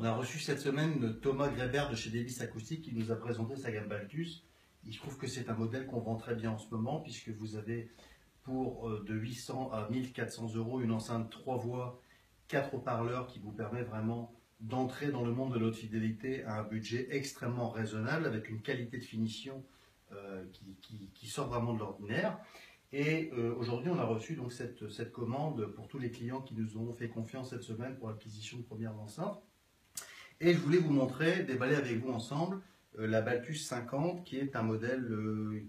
On a reçu cette semaine Thomas Grébert de chez Davis Acoustique qui nous a présenté sa gamme Baltus. Il se trouve que c'est un modèle qu'on vend très bien en ce moment puisque vous avez pour de 800 à 1400 € une enceinte 3 voix, 4 haut-parleurs qui vous permet vraiment d'entrer dans le monde de l'haute fidélité à un budget extrêmement raisonnable avec une qualité de finition qui sort vraiment de l'ordinaire. Et aujourd'hui, on a reçu donc cette commande pour tous les clients qui nous ont fait confiance cette semaine pour l'acquisition de premières enceintes. Et je voulais vous montrer, déballer avec vous ensemble, la Baltus 50, qui est un modèle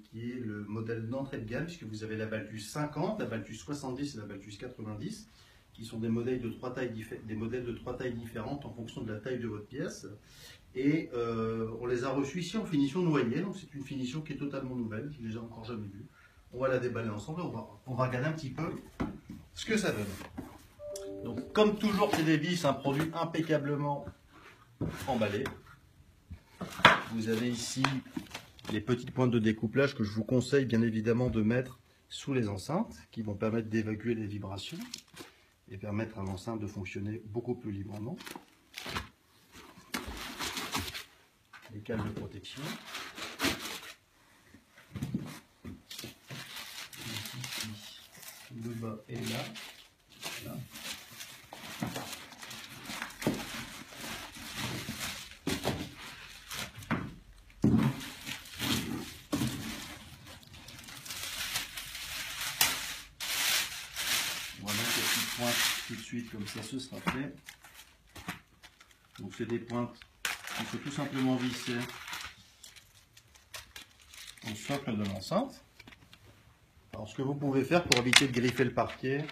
qui est le modèle d'entrée de gamme, puisque vous avez la Baltus 50, la Baltus 70 et la Baltus 90, qui sont des modèles de 3 tailles différentes en fonction de la taille de votre pièce. Et on les a reçus ici en finition noyée, donc c'est une finition qui est totalement nouvelle, je ne l'ai encore jamais vue. On va la déballer ensemble et on va regarder un petit peu ce que ça donne. Donc, comme toujours chez Davis, un produit impeccablement emballé. Vous avez ici les petites pointes de découplage que je vous conseille bien évidemment de mettre sous les enceintes, qui vont permettre d'évacuer les vibrations et permettre à l'enceinte de fonctionner beaucoup plus librement. Les câbles de protection. Le bas est là. Voilà. Voilà ces petites pointes tout de suite, comme ça ce sera fait. Donc c'est des pointes qu'il faut tout simplement visser au socle de l'enceinte. Alors ce que vous pouvez faire pour éviter de griffer le parquet,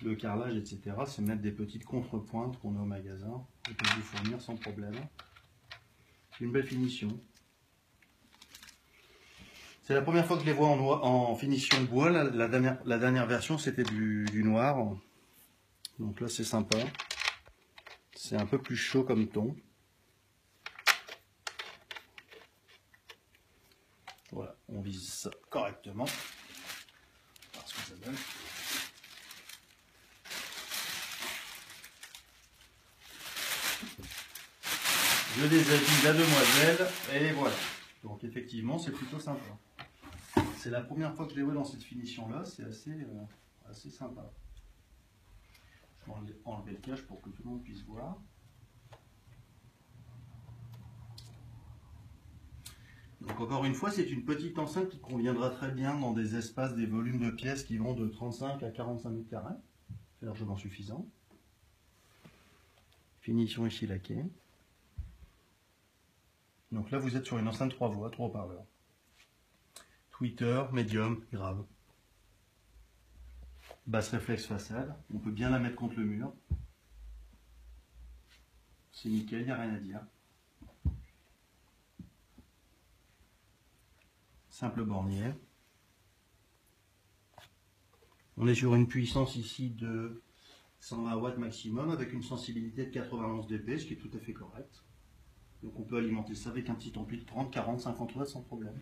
le carrelage, etc., c'est mettre des petites contrepointes qu'on a au magasin et peut vous fournir sans problème. C'est une belle finition. C'est la première fois que je les vois en finition bois. La dernière version c'était du noir. Donc là c'est sympa. C'est un peu plus chaud comme ton. Voilà, on vise ça correctement. Voir ce que ça donne. Je déshabille la demoiselle et voilà. Donc effectivement c'est plutôt sympa. C'est la première fois que je les vois dans cette finition là, c'est assez sympa. Je vais enlever le cache pour que tout le monde puisse voir. Donc encore une fois, c'est une petite enceinte qui conviendra très bien dans des espaces, des volumes de pièces qui vont de 35 à 45 mètres carrés. C'est largement suffisant. Finition ici laquée. Donc là, vous êtes sur une enceinte 3 voix, 3 haut-parleurs. Tweeter, médium, grave. Basse réflexe façade. On peut bien la mettre contre le mur. C'est nickel, il n'y a rien à dire. Simple bornier. On est sur une puissance ici de 120 watts maximum avec une sensibilité de 91 dB, ce qui est tout à fait correct. Donc on peut alimenter ça avec un petit ampli de 30, 40, 50 watts sans problème.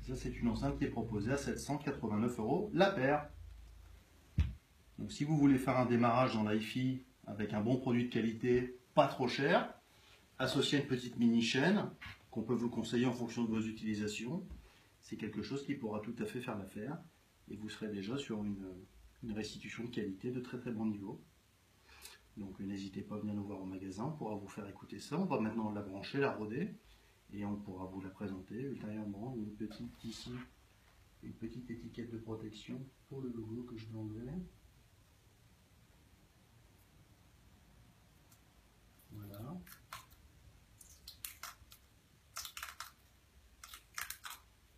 Ça c'est une enceinte qui est proposée à 789 € la paire. Donc si vous voulez faire un démarrage dans l'hi-fi avec un bon produit de qualité, pas trop cher, associé à une petite mini chaîne, qu'on peut vous conseiller en fonction de vos utilisations, c'est quelque chose qui pourra tout à fait faire l'affaire et vous serez déjà sur une restitution de qualité de très très bon niveau. Donc n'hésitez pas à venir nous voir au magasin, on pourra vous faire écouter ça. On va maintenant la brancher, la roder et on pourra vous la présenter ultérieurement. Une petite ici, une petite étiquette de protection pour le logo que je vais enlever. Voilà.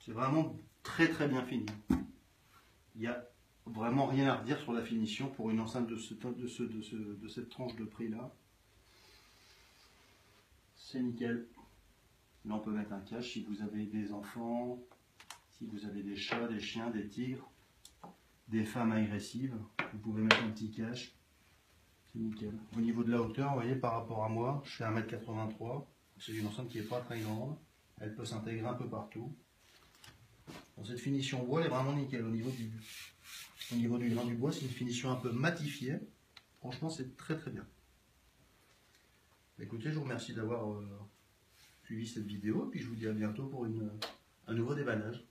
C'est vraiment très très bien fini. Il n'y a vraiment rien à redire sur la finition pour une enceinte de cette tranche de prix là. C'est nickel. Là on peut mettre un cache si vous avez des enfants, si vous avez des chats, des chiens, des tigres, des femmes agressives, vous pouvez mettre un petit cache. C'est nickel. Au niveau de la hauteur, vous voyez par rapport à moi, je fais 1,83 m. C'est une enceinte qui n'est pas très grande. Elle peut s'intégrer un peu partout. Bon, cette finition bois elle est vraiment nickel. Au niveau du grain du bois, c'est une finition un peu matifiée. Franchement, c'est très très bien. écoutez, je vous remercie d'avoir suivi cette vidéo, puis je vous dis à bientôt pour un nouveau déballage.